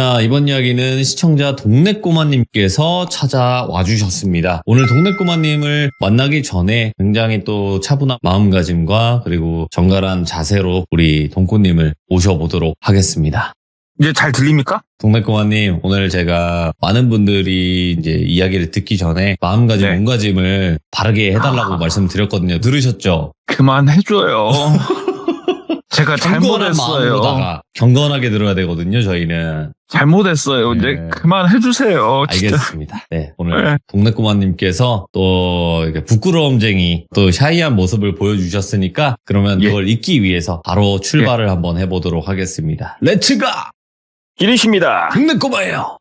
자, 이번 이야기는 시청자 동네꼬마님께서 찾아와 주셨습니다. 오늘 동네꼬마님을 만나기 전에 굉장히 또 차분한 마음가짐과 그리고 정갈한 자세로 우리 동꼬님을 모셔보도록 하겠습니다. 이제 잘 들립니까? 동네꼬마님, 오늘 제가 많은 분들이 이제 이야기를 듣기 전에 마음가짐, 네. 몸가짐을 바르게 해달라고 말씀드렸거든요. 들으셨죠? 그만해줘요. 제가 경건한 잘못했어요. 마음으로다가 경건하게 들어야 되거든요, 저희는. 잘못했어요. 이제 네. 그만해주세요. 진짜. 알겠습니다. 네, 오늘 네. 동네꼬마님께서 또 이렇게 부끄러움쟁이 또 샤이한 모습을 보여주셨으니까 그러면 그걸 잊기 위해서 바로 출발을 한번 해보도록 하겠습니다. 렛츠가! 기리십니다. 동네꼬마예요.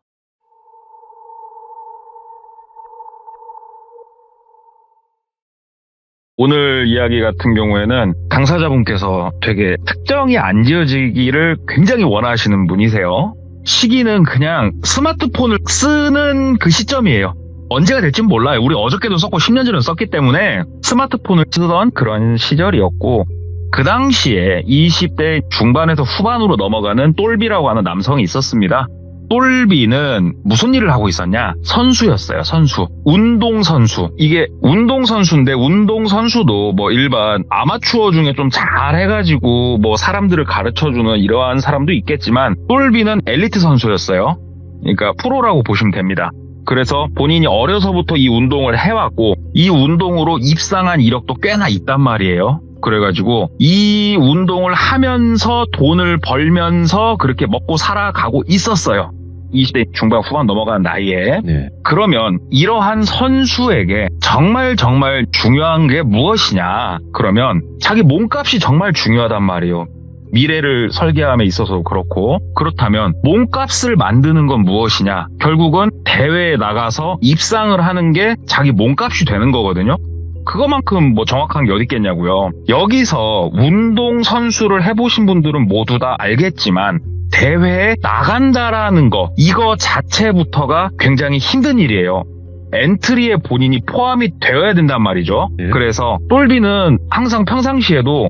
오늘 이야기 같은 경우에는 당사자분께서 되게 특정이 안 지어지기를 굉장히 원하시는 분이세요. 시기는 그냥 스마트폰을 쓰는 그 시점이에요. 언제가 될진 몰라요. 우리 어저께도 썼고 10년 전에 썼기 때문에 스마트폰을 쓰던 그런 시절이었고, 그 당시에 20대 중반에서 후반으로 넘어가는 똘비라고 하는 남성이 있었습니다. 똘비는 무슨 일을 하고 있었냐? 선수였어요, 선수. 운동선수. 이게 운동선수인데, 운동선수도 뭐 일반 아마추어 중에 좀 잘해가지고 뭐 사람들을 가르쳐주는 이러한 사람도 있겠지만, 똘비는 엘리트 선수였어요. 그러니까 프로라고 보시면 됩니다. 그래서 본인이 어려서부터 이 운동을 해왔고, 이 운동으로 입상한 이력도 꽤나 있단 말이에요. 그래가지고 이 운동을 하면서 돈을 벌면서 그렇게 먹고 살아가고 있었어요. 20대 중반 후반 넘어가는 나이에. 네. 그러면 이러한 선수에게 정말 중요한 게 무엇이냐? 그러면 자기 몸값이 정말 중요하단 말이에요. 미래를 설계함에 있어서 그렇고, 그렇다면 몸값을 만드는 건 무엇이냐? 결국은 대회에 나가서 입상을 하는 게 자기 몸값이 되는 거거든요. 그거만큼 뭐 정확한 게 어디 있겠냐고요. 여기서 운동선수를 해보신 분들은 모두 다 알겠지만, 대회에 나간다라는 거, 이거 자체부터가 굉장히 힘든 일이에요. 엔트리에 본인이 포함이 되어야 된단 말이죠. 네. 그래서 똘비는 항상 평상시에도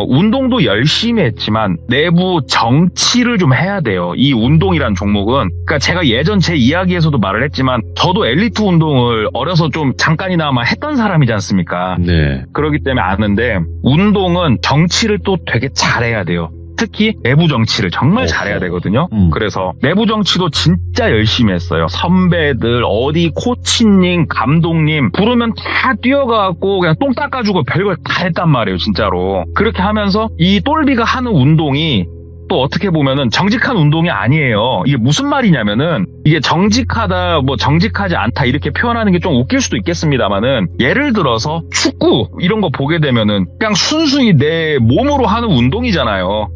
운동도 열심히 했지만 내부 정치를 좀 해야 돼요. 이 운동이란 종목은. 그러니까 제가 예전 제 이야기에서도 말을 했지만, 저도 엘리트 운동을 어려서 좀 잠깐이나마 했던 사람이지 않습니까? 네. 그렇기 때문에 아는데, 운동은 정치를 또 되게 잘해야 돼요. 특히 내부 정치를 정말 잘해야 되거든요. 그래서 내부 정치도 진짜 열심히 했어요. 선배들, 어디 코치님, 감독님 부르면 다 뛰어가고 그냥 똥 닦아주고 별걸 다 했단 말이에요, 진짜로. 그렇게 하면서 이 똘비가 하는 운동이 또 어떻게 보면은 정직한 운동이 아니에요. 이게 무슨 말이냐면은, 이게 정직하다, 뭐 정직하지 않다 이렇게 표현하는 게 좀 웃길 수도 있겠습니다만은, 예를 들어서 축구 이런 거 보게 되면은 그냥 순수히 내 몸으로 하는 운동이잖아요.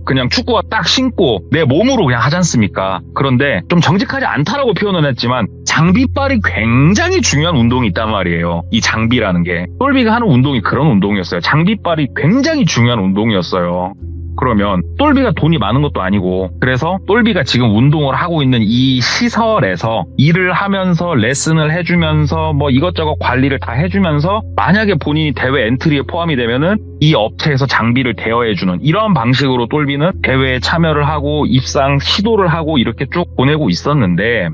그냥 축구화 딱 신고 내 몸으로 그냥 하지 않습니까? 그런데 좀 정직하지 않다라고 표현은 했지만, 장비빨이 굉장히 중요한 운동이 있단 말이에요. 이 장비라는 게. 똘비가 하는 운동이 그런 운동이었어요. 장비빨이 굉장히 중요한 운동이었어요. 그러면 똘비가 돈이 많은 것도 아니고, 그래서 똘비가 지금 운동을 하고 있는 이 시설에서 일을 하면서 레슨을 해주면서 뭐 이것저것 관리를 다 해주면서, 만약에 본인이 대회 엔트리에 포함이 되면은 이 업체에서 장비를 대여해주는 이런 방식으로 똘비는 대회에 참여를 하고 입상 시도를 하고 이렇게 쭉 보내고 있었는데,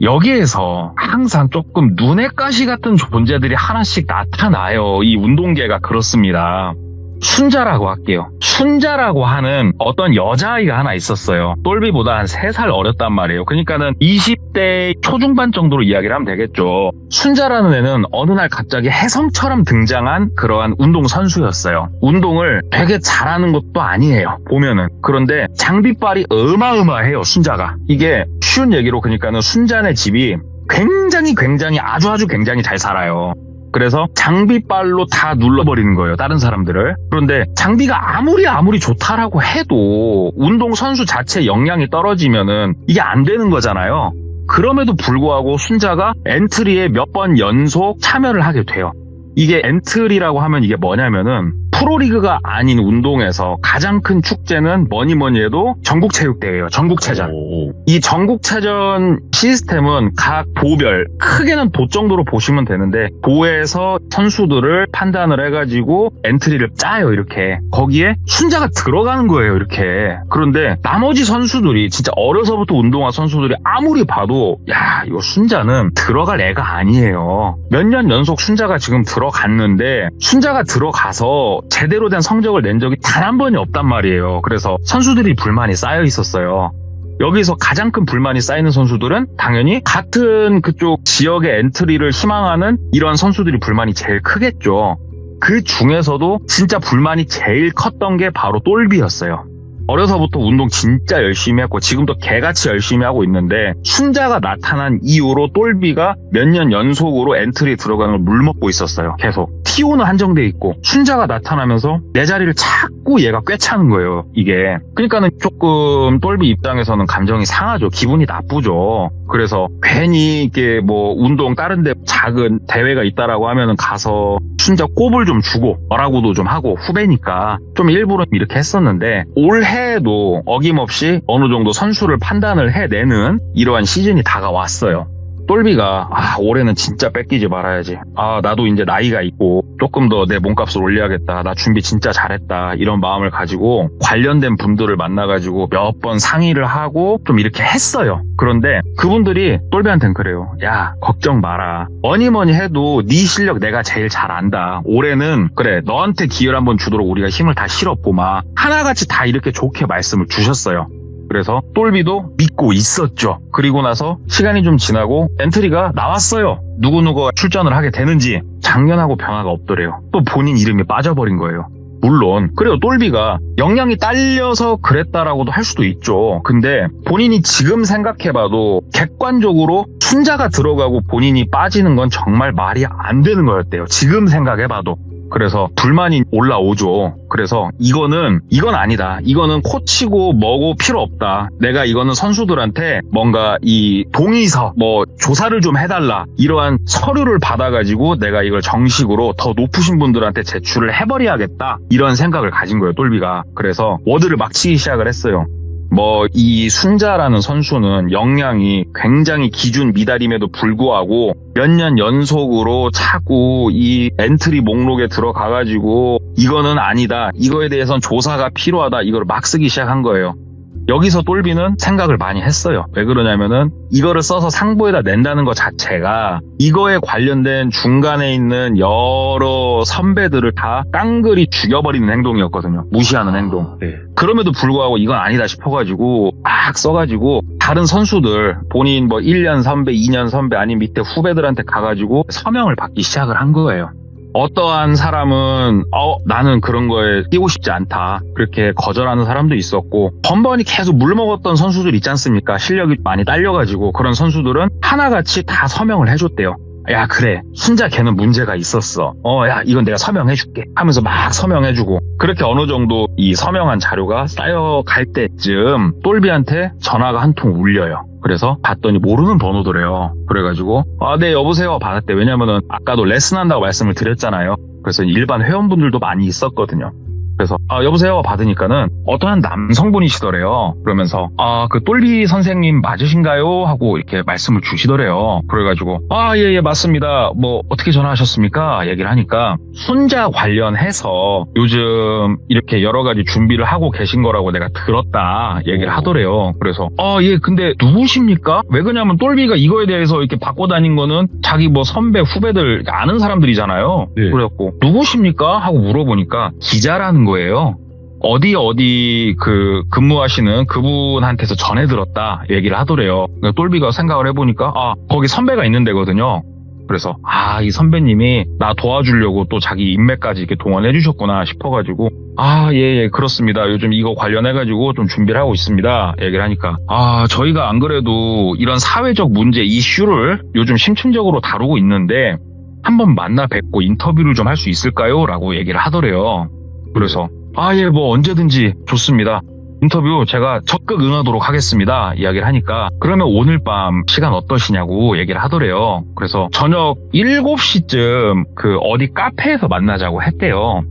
여기에서 항상 조금 눈의 가시 같은 존재들이 하나씩 나타나요. 이 운동계가 그렇습니다. 순자라고 할게요. 순자라고 하는 어떤 여자아이가 하나 있었어요. 똘비보다 한 3살 어렸단 말이에요. 그러니까는 20대 초중반 정도로 이야기를 하면 되겠죠. 순자라는 애는 어느 날 갑자기 혜성처럼 등장한 그러한 운동선수였어요. 운동을 되게 잘하는 것도 아니에요, 보면은. 그런데 장비빨이 어마어마해요, 순자가. 이게 쉬운 얘기로, 그러니까는 순자네 집이 굉장히 아주 굉장히 잘 살아요. 그래서 장비빨로 다 눌러버리는 거예요, 다른 사람들을. 그런데 장비가 아무리 좋다라고 해도 운동선수 자체 역량이 떨어지면은 이게 안 되는 거잖아요. 그럼에도 불구하고 순자가 엔트리에 몇 번 연속 참여를 하게 돼요. 이게 엔트리라고 하면 이게 뭐냐면은, 프로리그가 아닌 운동에서 가장 큰 축제는 뭐니 해도 전국체육대회예요. 전국체전. 이 전국체전 시스템은 각 도별, 크게는 도 정도로 보시면 되는데, 도에서 선수들을 판단을 해가지고 엔트리를 짜요, 이렇게. 거기에 순자가 들어가는 거예요, 이렇게. 그런데 나머지 선수들이, 진짜 어려서부터 운동한 선수들이 아무리 봐도, 야, 이거 순자는 들어갈 애가 아니에요. 몇 년 연속 순자가 지금 들어갔는데, 순자가 들어가서 제대로 된 성적을 낸 적이 단 한 번이 없단 말이에요. 그래서 선수들이 불만이 쌓여 있었어요. 여기서 가장 큰 불만이 쌓이는 선수들은 당연히 같은 그쪽 지역의 엔트리를 희망하는 이런 선수들이 불만이 제일 크겠죠. 그 중에서도 진짜 불만이 제일 컸던 게 바로 똘비였어요. 어려서부터 운동 진짜 열심히 했고 지금도 개같이 열심히 하고 있는데, 순자가 나타난 이후로 똘비가 몇 년 연속으로 엔트리 들어가는 걸 물먹고 있었어요. 계속 T.O.는 한정돼 있고 순자가 나타나면서 내 자리를 자꾸 얘가 꿰차는 거예요, 이게. 그러니까는 조금 똘비 입장에서는 감정이 상하죠. 기분이 나쁘죠. 그래서 괜히 이게 뭐 운동 다른 데 작은 대회가 있다라고 하면은 가서 순자 꼽을 좀 주고 뭐라고도 좀 하고, 후배니까 좀 일부러 이렇게 했었는데, 올해에도 어김없이 어느 정도 선수를 판단을 해내는 이러한 시즌이 다가왔어요. 똘비가 올해는 진짜 뺏기지 말아야지. 나도 이제 나이가 있고 조금 더 내 몸값을 올려야겠다. 나 준비 진짜 잘했다. 이런 마음을 가지고 관련된 분들을 만나가지고 몇 번 상의를 하고 좀 이렇게 했어요. 그런데 그분들이 똘비한테는 그래요. 야, 걱정 마라. 뭐니 해도 네 실력 내가 제일 잘 안다. 올해는 그래, 너한테 기회를 한번 주도록 우리가 힘을 다 실었고 막 하나같이 다 이렇게 좋게 말씀을 주셨어요. 그래서 똘비도 믿고 있었죠. 그리고 나서 시간이 좀 지나고 엔트리가 나왔어요. 누구누구가 출전을 하게 되는지. 작년하고 변화가 없더래요. 또 본인 이름이 빠져버린 거예요. 물론 그래요, 똘비가 역량이 딸려서 그랬다라고도 할 수도 있죠. 근데 본인이 지금 생각해봐도 객관적으로 순자가 들어가고 본인이 빠지는 건 정말 말이 안 되는 거였대요. 지금 생각해봐도. 그래서 불만이 올라오죠. 그래서 이건 아니다. 이거는 코치고 뭐고 필요 없다. 내가 이거는 선수들한테 뭔가 이 동의서, 뭐 조사를 좀 해달라, 이러한 서류를 받아가지고 내가 이걸 정식으로 더 높으신 분들한테 제출을 해버려야겠다, 이런 생각을 가진 거예요, 똘비가. 그래서 워드를 막 치기 시작을 했어요. 이 순자라는 선수는 역량이 굉장히 기준 미달임에도 불구하고 몇 년 연속으로 자꾸 이 엔트리 목록에 들어가가지고 이거는 아니다, 이거에 대해서는 조사가 필요하다, 이걸 막 쓰기 시작한 거예요. 여기서 똘비는 생각을 많이 했어요. 왜 그러냐면은 이거를 써서 상부에다 낸다는 것 자체가 이거에 관련된 중간에 있는 여러 선배들을 다 깡그리 죽여버리는 행동이었거든요. 무시하는 행동. 네. 그럼에도 불구하고 이건 아니다 싶어가지고 막 써가지고 다른 선수들, 본인 1년 선배, 2년 선배 아닌 밑에 후배들한테 가가지고 서명을 받기 시작을 한 거예요. 어떠한 사람은 나는 그런 거에 끼고 싶지 않다, 그렇게 거절하는 사람도 있었고, 번번이 계속 물먹었던 선수들 있지 않습니까? 실력이 많이 딸려가지고. 그런 선수들은 하나같이 다 서명을 해줬대요. 야, 그래, 순자 걔는 문제가 있었어. 야, 이건 내가 서명해줄게 하면서 막 서명해주고. 그렇게 어느 정도 이 서명한 자료가 쌓여갈 때쯤 똘비한테 전화가 한 통 울려요. 그래서 봤더니 모르는 번호더래요. 그래가지고 네, 여보세요 받았대. 왜냐면은 아까도 레슨한다고 말씀을 드렸잖아요. 그래서 일반 회원분들도 많이 있었거든요. 그래서 여보세요 받으니까는 어떠한 남성분이시더래요. 그러면서 그 똘비 선생님 맞으신가요? 하고 이렇게 말씀을 주시더래요. 그래가지고 예 맞습니다. 뭐 어떻게 전화하셨습니까? 얘기를 하니까 순자 관련해서 요즘 이렇게 여러 가지 준비를 하고 계신 거라고 내가 들었다, 얘기를 하더래요. 그래서 예, 근데 누구십니까? 왜 그러냐면 똘비가 이거에 대해서 이렇게 바꿔 다닌 거는 자기 선배 후배들 아는 사람들이잖아요. 네. 그래갖고 누구십니까? 하고 물어보니까 기자라는 거예요. 어디 근무하시는 그분한테서 전해 들었다, 얘기를 하더래요. 똘비가 생각을 해보니까 거기 선배가 있는 데거든요. 그래서 이 선배님이 나 도와주려고 또 자기 인맥까지 이렇게 동원해 주셨구나 싶어가지고 예, 그렇습니다. 요즘 이거 관련해가지고 좀 준비를 하고 있습니다, 얘기를 하니까 저희가 안 그래도 이런 사회적 문제 이슈를 요즘 심층적으로 다루고 있는데 한번 만나 뵙고 인터뷰를 좀 할 수 있을까요? 라고 얘기를 하더래요. 그래서 예, 언제든지 좋습니다. 인터뷰 제가 적극 응하도록 하겠습니다, 이야기를 하니까 그러면 오늘 밤 시간 어떠시냐고 얘기를 하더래요. 그래서 저녁 7시쯤 어디 카페에서 만나자고 했대요.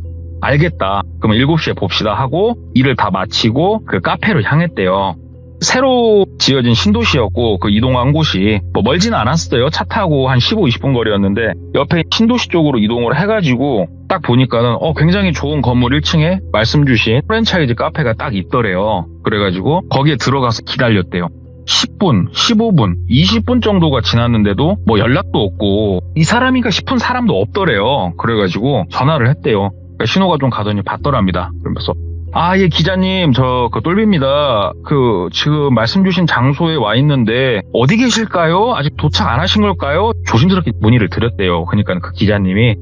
알겠다. 그러면 7시에 봅시다 하고 일을 다 마치고 그 카페로 향했대요. 새로 지어진 신도시였고 그 이동한 곳이 뭐 멀지는 않았어요. 차 타고 한 15, 20분 거리였는데 옆에 신도시 쪽으로 이동을 해가지고 딱 보니까는 굉장히 좋은 건물 1층에 말씀 주신 프랜차이즈 카페가 딱 있더래요. 그래가지고 거기에 들어가서 기다렸대요. 10분, 15분, 20분 정도가 지났는데도 뭐 연락도 없고 이 사람인가 싶은 사람도 없더래요. 그래가지고 전화를 했대요. 신호가 좀 가더니 받더랍니다. 그러면서 예, 기자님, 그 똘비입니다. 지금 말씀 주신 장소에 와 있는데, 어디 계실까요? 아직 도착 안 하신 걸까요? 조심스럽게 문의를 드렸대요. 그러니까 그 기자님이,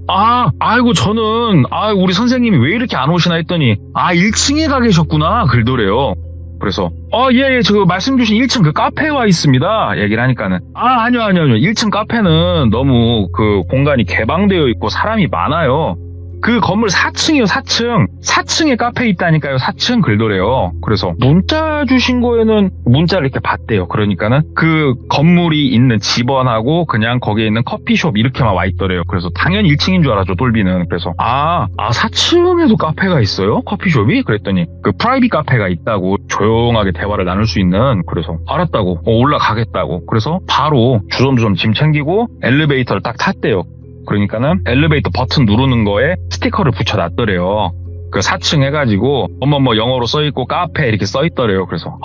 아이고, 저는, 우리 선생님이 왜 이렇게 안 오시나 했더니, 1층에 가 계셨구나. 그러더래요. 그래서, 예, 저 말씀 주신 1층 그 카페에 와 있습니다. 얘기를 하니까는, 아니요. 1층 카페는 너무 그 공간이 개방되어 있고 사람이 많아요. 그 건물 4층이요, 4층. 4층에 카페 있다니까요, 4층 글더래요. 그래서 문자 주신 거에는 문자를 이렇게 받대요. 그러니까는 그 건물이 있는 집원하고 그냥 거기에 있는 커피숍 이렇게만 와 있더래요. 그래서 당연히 1층인 줄 알았죠, 똘비는. 그래서 4층에도 카페가 있어요? 커피숍이? 그랬더니 그 프라이빗 카페가 있다고 조용하게 대화를 나눌 수 있는. 그래서 알았다고, 올라가겠다고. 그래서 바로 주섬주섬 짐 챙기고 엘리베이터를 딱 탔대요. 그러니까는 엘리베이터 버튼 누르는 거에 스티커를 붙여놨더래요. 그 4층 해가지고 뭐 영어로 써있고 카페 이렇게 써있더래요. 그래서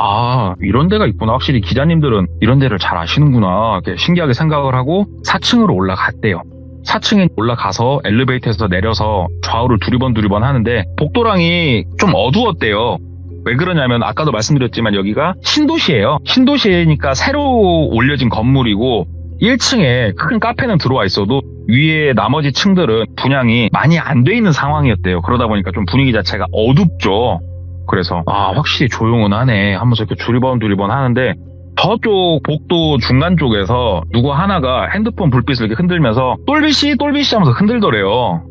이런 데가 있구나. 확실히 기자님들은 이런 데를 잘 아시는구나. 이렇게 신기하게 생각을 하고 4층으로 올라갔대요. 4층에 올라가서 엘리베이터에서 내려서 좌우를 두리번 하는데 복도랑이 좀 어두웠대요. 왜 그러냐면 아까도 말씀드렸지만 여기가 신도시예요. 신도시니까 새로 올려진 건물이고 1층에 큰 카페는 들어와 있어도 위에 나머지 층들은 분양이 많이 안 돼 있는 상황이었대요. 그러다 보니까 좀 분위기 자체가 어둡죠. 그래서 확실히 조용은 하네 하면서 이렇게 두리번 하는데 저쪽 복도 중간 쪽에서 누구 하나가 핸드폰 불빛을 이렇게 흔들면서 똘비씨 하면서 흔들더래요.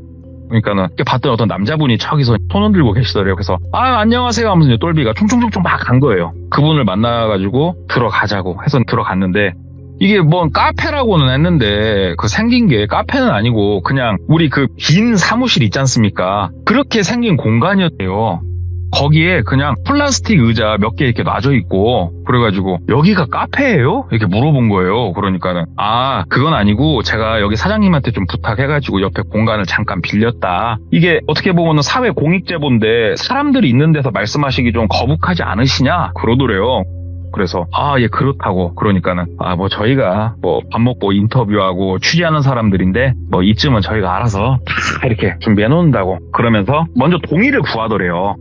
그러니까는 이렇게 봤던 어떤 남자분이 저기서 손 흔들고 계시더래요. 그래서 안녕하세요 하면서 이제 똘비가 총총총총 막 간 거예요. 그분을 만나가지고 들어가자고 해서 들어갔는데 이게 뭔 카페라고는 했는데 그 생긴 게 카페는 아니고 그냥 우리 그 빈 사무실 있지 않습니까? 그렇게 생긴 공간이었대요. 거기에 그냥 플라스틱 의자 몇 개 이렇게 놔져 있고 그래가지고 여기가 카페예요? 이렇게 물어본 거예요. 그러니까는 그건 아니고 제가 여기 사장님한테 좀 부탁해가지고 옆에 공간을 잠깐 빌렸다. 이게 어떻게 보면은 사회 공익제보인데 사람들이 있는 데서 말씀하시기 좀 거북하지 않으시냐? 그러더래요. 그래서 예, 그렇다고. 그러니까는 뭐 저희가 뭐 밥 먹고 인터뷰하고 취재하는 사람들인데 뭐 이쯤은 저희가 알아서 이렇게 준비해 놓는다고. 그러면서 먼저 동의를 구하더래요.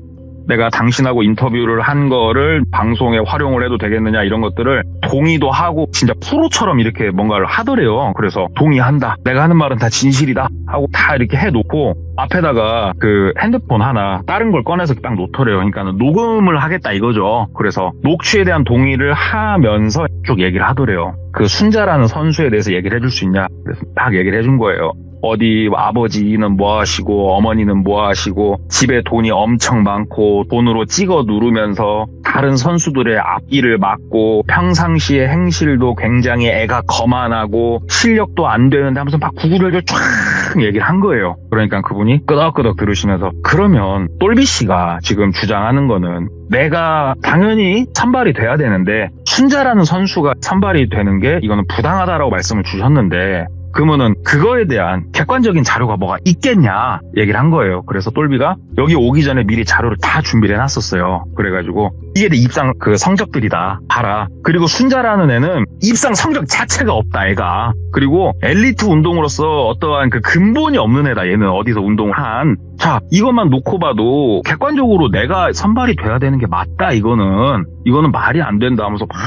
내가 당신하고 인터뷰를 한 거를 방송에 활용을 해도 되겠느냐 이런 것들을 동의도 하고 진짜 프로처럼 이렇게 뭔가를 하더래요. 그래서 동의한다. 내가 하는 말은 다 진실이다 하고 다 이렇게 해놓고 앞에다가 그 핸드폰 하나 다른 걸 꺼내서 딱 놓더래요. 그러니까 녹음을 하겠다 이거죠. 그래서 녹취에 대한 동의를 하면서 쭉 얘기를 하더래요. 그 순자라는 선수에 대해서 얘기를 해줄 수 있냐. 그래서 딱 얘기를 해준 거예요. 어디 아버지는 뭐 하시고 어머니는 뭐 하시고 집에 돈이 엄청 많고 돈으로 찍어 누르면서 다른 선수들의 앞길을 막고 평상시의 행실도 굉장히 애가 거만하고 실력도 안 되는데 하면서 막 구구절절 쫙 얘기를 한 거예요. 그러니까 그분이 끄덕끄덕 들으시면서 그러면 똘비 씨가 지금 주장하는 거는 내가 당연히 선발이 돼야 되는데 순자라는 선수가 선발이 되는 게 이거는 부당하다라고 말씀을 주셨는데 그러면은 그거에 대한 객관적인 자료가 뭐가 있겠냐 얘기를 한 거예요. 그래서 똘비가 여기 오기 전에 미리 자료를 다 준비를 해놨었어요. 그래가지고 이게 내 입상 그 성적들이다 봐라. 그리고 순자라는 애는 입상 성적 자체가 없다 애가. 그리고 엘리트 운동으로서 어떠한 그 근본이 없는 애다. 얘는 어디서 운동을 한. 자 이것만 놓고 봐도 객관적으로 내가 선발이 돼야 되는 게 맞다. 이거는 말이 안 된다 하면서 막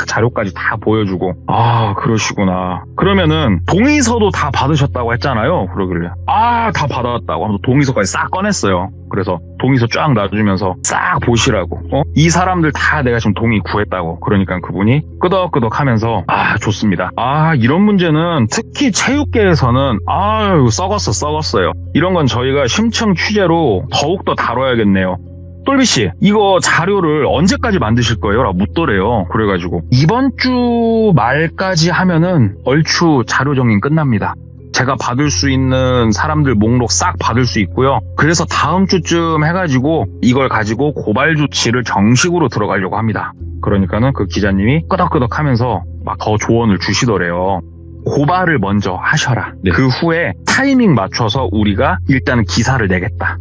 자료까지 다 보여주고 그러시구나. 그러면은 동의서도 다 받으셨다고 했잖아요. 그러길래 다 받아왔다고 하면서 동의서까지 싹 꺼냈어요. 그래서 동의서 쫙 놔주면서 싹 보시라고. 이 사람들 다 내가 지금 동의 구했다고. 그러니까 그분이 끄덕끄덕 하면서 좋습니다. 이런 문제는 특히 체육계에서는 썩었어요. 이런 건 저희가 심층 취재로 더욱더 다뤄야겠네요. 똘비씨 이거 자료를 언제까지 만드실 거예요? 라고 묻더래요. 그래가지고 이번 주 말까지 하면은 얼추 자료 정리는 끝납니다. 제가 받을 수 있는 사람들 목록 싹 받을 수 있고요. 그래서 다음 주쯤 해가지고 이걸 가지고 고발 조치를 정식으로 들어가려고 합니다. 그러니까는 그 기자님이 끄덕끄덕 하면서 막 더 조언을 주시더래요. 고발을 먼저 하셔라. 네. 그 후에 타이밍 맞춰서 우리가 일단은 기사를 내겠다.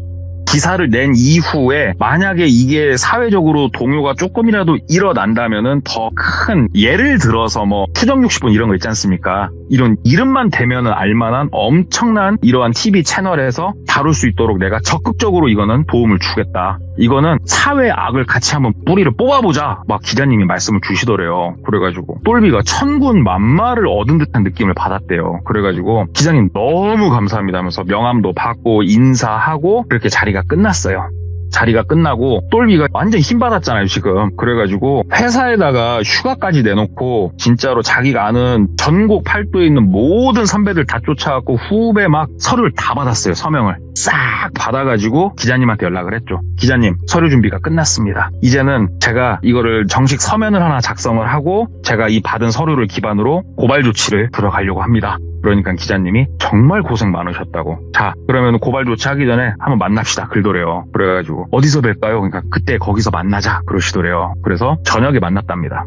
기사를 낸 이후에 만약에 이게 사회적으로 동요가 조금이라도 일어난다면은 더 큰, 예를 들어서 뭐 추정 60분 이런 거 있지 않습니까? 이런 이름만 대면은 알만한 엄청난 이러한 TV 채널에서 다룰 수 있도록 내가 적극적으로 이거는 도움을 주겠다. 이거는 사회 악을 같이 한번 뿌리를 뽑아보자. 막 기자님이 말씀을 주시더래요. 그래가지고 똘비가 천군 만마를 얻은 듯한 느낌을 받았대요. 그래가지고 기자님 너무 감사합니다 하면서 명함도 받고 인사하고 그렇게 자리가 끝났어요. 자리가 끝나고 똘비가 완전 힘받았잖아요 지금. 그래가지고 회사에다가 휴가까지 내놓고 진짜로 자기가 아는 전국 팔도에 있는 모든 선배들 다 쫓아갖고 후배 막 서류를 다 받았어요. 서명을 싹 받아가지고 기자님한테 연락을 했죠. 기자님 서류 준비가 끝났습니다. 이제는 제가 이거를 정식 서면을 하나 작성을 하고 제가 이 받은 서류를 기반으로 고발 조치를 들어가려고 합니다. 그러니까 기자님이 정말 고생 많으셨다고. 자, 그러면 고발 조치하기 전에 한번 만납시다. 그러더래요. 그래가지고 어디서 뵐까요? 그러니까 그때 거기서 만나자. 그러시더래요. 그래서 저녁에 만났답니다.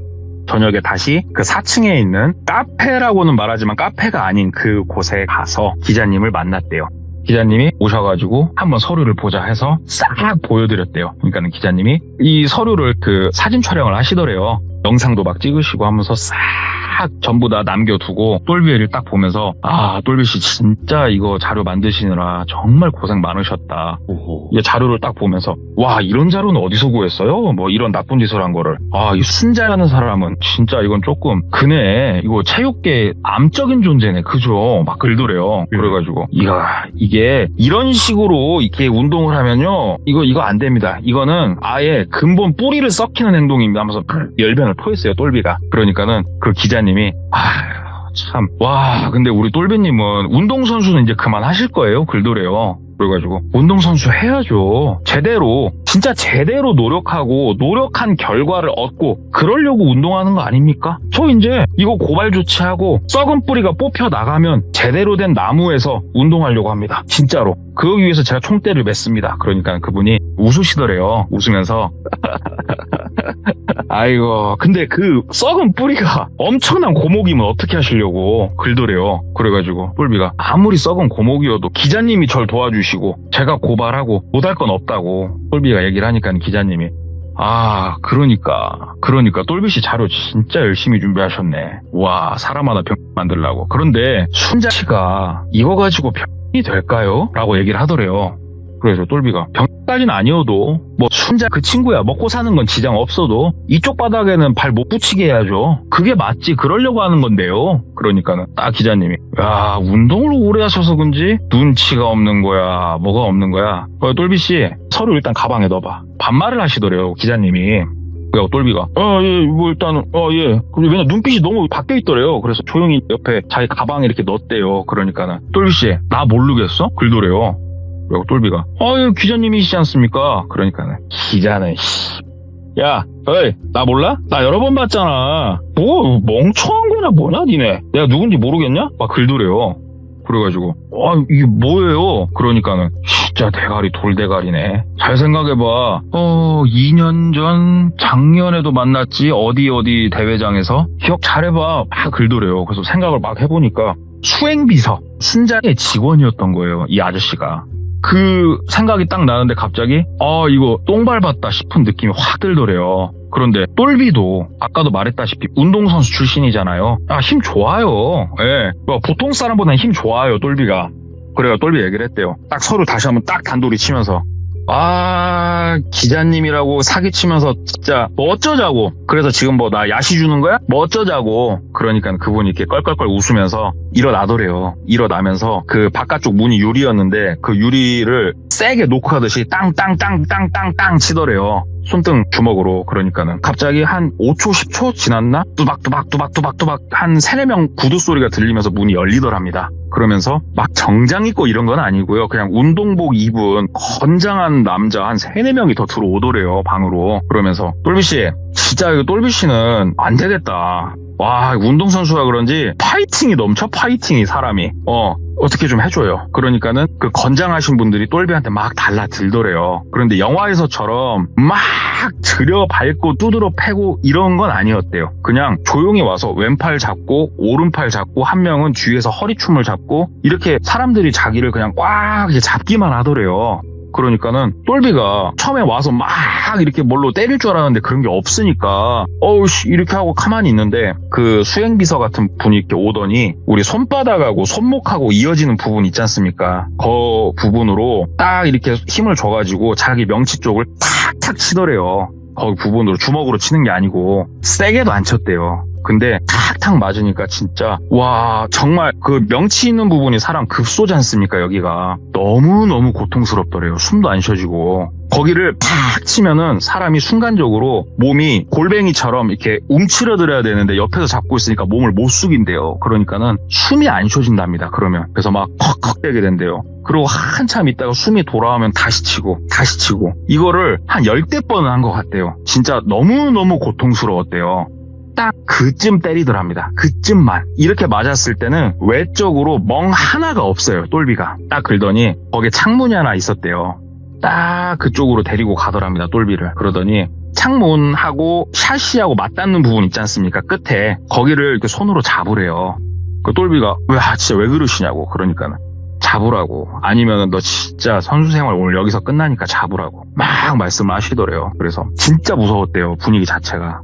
저녁에 다시 그 4층에 있는 카페라고는 말하지만 카페가 아닌 그 곳에 가서 기자님을 만났대요. 기자님이 오셔가지고 한번 서류를 보자 해서 싹 보여드렸대요. 그러니까는 기자님이 이 서류를 그 사진 촬영을 하시더래요. 영상도 막 찍으시고 하면서 싹 전부 다 남겨두고 똘비를 딱 보면서 아, 똘비씨 진짜 이거 자료 만드시느라 정말 고생 많으셨다. 이 자료를 딱 보면서 와, 이런 자료는 어디서 구했어요? 뭐 이런 나쁜 짓을 한 거를. 아, 이 순자라는 사람은 진짜 이건 조금 그네 이거 체육계 암적인 존재네. 그죠? 막 그러더래요. 그래가지고 이게 이런 식으로 이렇게 운동을 하면요 이거 안 됩니다. 이거는 아예 근본 뿌리를 썩히는 행동입니다 하면서 열변을 토했어요 똘비가. 그러니까는 그 기자님이 참, 와, 근데 우리 똘비님은 운동선수는 이제 그만하실 거예요? 글도래요. 그래가지고, 운동선수 해야죠. 제대로, 진짜 제대로 노력하고, 노력한 결과를 얻고, 그러려고 운동하는 거 아닙니까? 저 이제 이거 고발 조치하고, 썩은 뿌리가 뽑혀 나가면, 제대로 된 나무에서 운동하려고 합니다. 진짜로. 그러기 위해서 제가 총대를 맸습니다. 그러니까 그분이 웃으시더래요. 웃으면서. 아이고, 근데 그 썩은 뿌리가 엄청난 고목이면 어떻게 하시려고 글더래요. 그래가지고 똘비가 아무리 썩은 고목이어도 기자님이 절 도와주시고 제가 고발하고 못할 건 없다고 똘비가 얘기를 하니까 기자님이 아, 그러니까 똘비씨 자료 진짜 열심히 준비하셨네. 와, 사람 하나 병 만들라고. 그런데 순자씨가 이거 가지고 병이 될까요? 라고 얘기를 하더래요. 그래서 똘비가 병까지는 아니어도 뭐 순자 그 친구야 먹고 사는 건 지장 없어도 이쪽 바닥에는 발 못 붙이게 해야죠. 그게 맞지. 그러려고 하는 건데요. 그러니까는 딱 기자님이 야, 운동을 오래 하셔서 그런지 눈치가 없는 거야. 뭐가 없는 거야. 똘비씨 서류 일단 가방에 넣어봐. 반말을 하시더래요 기자님이. 그래서 똘비가 예, 뭐 일단은 예. 그리고 왜냐 눈빛이 너무 바뀌어 있더래요. 그래서 조용히 옆에 자기 가방에 이렇게 넣었대요. 그러니까는 똘비씨 나 모르겠어? 글더래요. 그리고 똘비가 예, 기자님이시지 않습니까? 그러니까는 기자는 야, 어이, 나 몰라? 나 여러 번 봤잖아. 뭐 멍청한 거냐 뭐냐 니네. 내가 누군지 모르겠냐? 막 글더래요. 그래가지고 이게 뭐예요? 그러니까는 진짜 대가리 돌대가리네. 잘 생각해봐. 2년 전 작년에도 만났지 어디 대회장에서. 기억 잘해봐. 막 글더래요. 그래서 생각을 막 해보니까 수행비서 순자의 직원이었던 거예요 이 아저씨가. 그 생각이 딱 나는데 갑자기 이거 똥 밟았다 싶은 느낌이 확 들더래요. 그런데 똘비도 아까도 말했다시피 운동선수 출신이잖아요. 힘 좋아요. 예, 보통 사람보다는 힘 좋아요 똘비가. 그래가 똘비 얘기를 했대요. 딱 서로 다시 한번 딱 단도리 치면서 기자님이라고 사기치면서 진짜 뭐 어쩌자고. 그래서 지금 뭐 나 야시 주는 거야? 뭐 어쩌자고. 그러니까 그분이 이렇게 껄껄껄 웃으면서 일어나더래요. 일어나면서 그 바깥쪽 문이 유리였는데 그 유리를 세게 놓고 하듯이 땅땅땅땅땅땅 치더래요. 손등 주먹으로. 그러니까는 갑자기 한 5초 10초 지났나? 뚜박뚜박 한 3-4명 구두 소리가 들리면서 문이 열리더랍니다. 그러면서 막 정장 입고 이런 건 아니고요. 그냥 운동복 입은 건장한 남자 한 3-4명이 더 들어오더래요 방으로. 그러면서 똘비씨 진짜 이거 똘비씨는 안 되겠다. 와, 운동선수가 그런지 파이팅이 넘쳐, 파이팅이 사람이. 어떻게 좀 해줘요. 그러니까는 그 건장하신 분들이 똘비한테 막 달라들더래요. 그런데 영화에서처럼 막 들여밟고 두드러 패고 이런 건 아니었대요. 그냥 조용히 와서 왼팔 잡고 오른팔 잡고 한 명은 뒤에서 허리춤을 잡고 이렇게 사람들이 자기를 그냥 꽉 이렇게 잡기만 하더래요. 그러니까는 똘비가 처음에 와서 막 이렇게 뭘로 때릴 줄 알았는데 그런 게 없으니까 어우씨 이렇게 하고 가만히 있는데 그 수행비서 같은 분이 이렇게 오더니 우리 손바닥하고 손목하고 이어지는 부분 있지 않습니까? 그 부분으로 딱 이렇게 힘을 줘가지고 자기 명치 쪽을 탁탁 치더래요. 거기 부분으로 주먹으로 치는 게 아니고 세게도 안 쳤대요. 근데 탁탁 맞으니까 진짜 와 정말 그 명치 있는 부분이 사람 급소지 않습니까? 여기가 너무너무 고통스럽더래요. 숨도 안 쉬어지고 거기를 탁 치면은 사람이 순간적으로 몸이 골뱅이처럼 이렇게 움츠러들어야 되는데 옆에서 잡고 있으니까 몸을 못 숙인대요. 그러니까는 숨이 안 쉬어진답니다. 그러면 그래서 막 헉헉대게 된대요. 그리고 한참 있다가 숨이 돌아오면 다시 치고 이거를 한 10대 번은 한 것 같대요. 진짜 너무너무 고통스러웠대요. 딱 그쯤 때리더랍니다. 그쯤만. 이렇게 맞았을 때는 외적으로 멍 하나가 없어요. 똘비가. 딱 긁더니 거기에 창문이 하나 있었대요. 딱 그쪽으로 데리고 가더랍니다. 똘비를. 그러더니 창문하고 샤시하고 맞닿는 부분 있지 않습니까? 끝에 거기를 이렇게 손으로 잡으래요. 그 똘비가 진짜 왜 그러시냐고. 그러니까는 잡으라고. 아니면은 너 진짜 선수 생활 오늘 여기서 끝나니까 잡으라고. 막 말씀을 하시더래요. 그래서 진짜 무서웠대요. 분위기 자체가.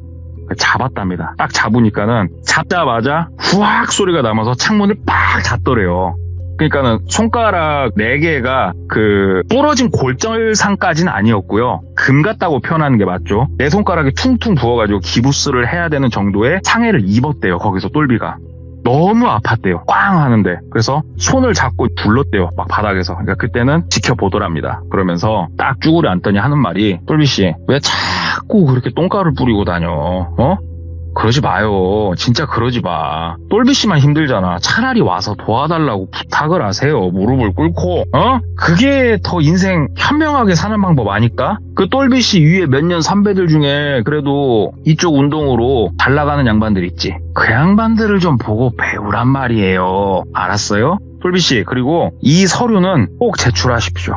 잡았답니다. 딱 잡으니까는 잡자마자 후악 소리가 나면서 창문을 빡 닫더래요. 그러니까는 손가락 4개가 그 부러진 골절상까지는 아니었고요. 금 같다고 표현하는 게 맞죠. 내 손가락이 퉁퉁 부어가지고 기부스를 해야 되는 정도의 상해를 입었대요. 거기서 똘비가. 너무 아팠대요. 꽝 하는데. 그래서 손을 잡고 둘렀대요. 막 바닥에서. 그러니까 그때는 지켜보더랍니다. 그러면서 딱 쭈그려 앉더니 하는 말이 똘비씨 왜 자꾸 그렇게 똥가루를 뿌리고 다녀? 그러지 마요. 진짜 그러지 마. 똘비씨만 힘들잖아. 차라리 와서 도와달라고 부탁을 하세요. 무릎을 꿇고. 그게 더 인생 현명하게 사는 방법 아닐까? 그 똘비씨 위에 몇 년 선배들 중에 그래도 이쪽 운동으로 잘 나가는 양반들 있지. 그 양반들을 좀 보고 배우란 말이에요. 알았어요? 똘비씨 그리고 이 서류는 꼭 제출하십시오.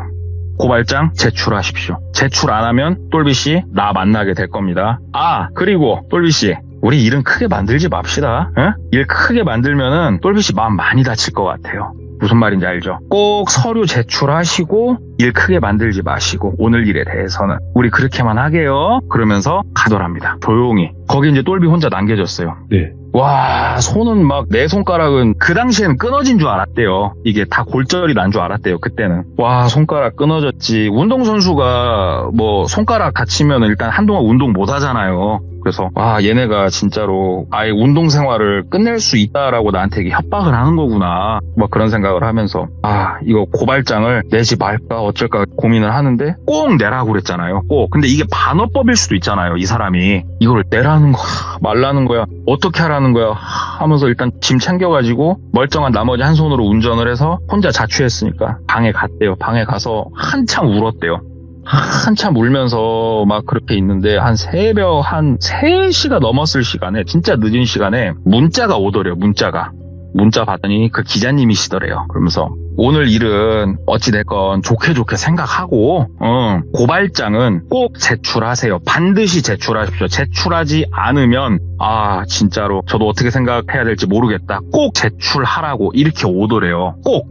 고발장 제출하십시오. 제출 안 하면 똘비씨 나 만나게 될 겁니다. 그리고 똘비씨 우리 일은 크게 만들지 맙시다. 일 크게 만들면은 똘비씨 마음 많이 다칠 것 같아요. 무슨 말인지 알죠? 꼭 서류 제출하시고 일 크게 만들지 마시고 오늘 일에 대해서는 우리 그렇게만 하게요. 그러면서 가더랍니다. 조용히. 거기 이제 똘비 혼자 남겨졌어요. 네. 와 손은 막 내 손가락은 그 당시엔 끊어진 줄 알았대요. 이게 다 골절이 난 줄 알았대요. 그때는. 와 손가락 끊어졌지. 운동선수가 뭐 손가락 다치면 일단 한동안 운동 못 하잖아요. 그래서 얘네가 진짜로 아예 운동생활을 끝낼 수 있다라고 나한테 협박을 하는 거구나 막 그런 생각을 하면서 이거 고발장을 내지 말까 어쩔까 고민을 하는데 꼭 내라고 그랬잖아요. 꼭. 근데 이게 반어법일 수도 있잖아요. 이 사람이 이거를 내라는 거야 말라는 거야 어떻게 하라는 거야 하면서 일단 짐 챙겨가지고 멀쩡한 나머지 한 손으로 운전을 해서 혼자 자취했으니까 방에 갔대요. 방에 가서 한참 울었대요. 한참 울면서 막 그렇게 있는데 한 새벽 한 3시가 넘었을 시간에 진짜 늦은 시간에 문자가 오더래요. 문자 받더니 그 기자님이시더래요. 그러면서 오늘 일은 어찌됐건 좋게 생각하고 고발장은 꼭 제출하세요. 반드시 제출하십시오. 제출하지 않으면 진짜로 저도 어떻게 생각해야 될지 모르겠다. 꼭 제출하라고 이렇게 오더래요. 꼭.